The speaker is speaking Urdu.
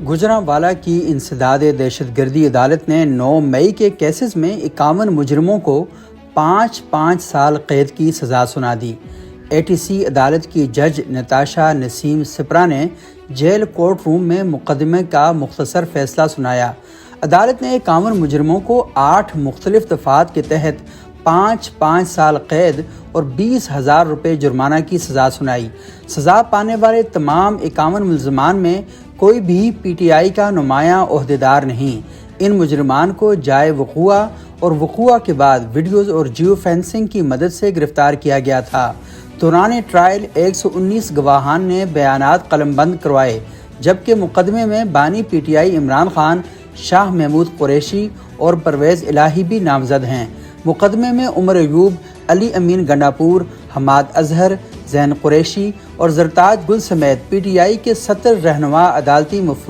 گجرانوالہ کی انسداد دہشت گردی عدالت نے 9 مئی کے کیسز میں 51 مجرموں کو 5 سال قید کی سزا سنا دی۔ ATC عدالت کی جج نتاشا نسیم سپرا نے جیل کورٹ روم میں مقدمے کا مختصر فیصلہ سنایا۔ عدالت نے 51 مجرموں کو 8 مختلف دفعات کے تحت 5 سال قید اور 20,000 روپے جرمانہ کی سزا سنائی۔ سزا پانے والے تمام 51 ملزمان میں کوئی بھی PTI کا نمایاں عہدیدار نہیں۔ ان مجرمان کو جائے وقوع اور وقوع کے بعد ویڈیوز اور جیو فینسنگ کی مدد سے گرفتار کیا گیا تھا۔ دوران ٹرائل 119 گواہان نے بیانات قلم بند کروائے، جبکہ مقدمے میں بانی PTI عمران خان، شاہ محمود قریشی اور پرویز الہی بھی نامزد ہیں۔ مقدمے میں عمر ایوب، علی امین گنڈاپور، حماد اظہر، زین قریشی اور زرتاج گل سمیت PTI کے 70 رہنما عدالتی مفروض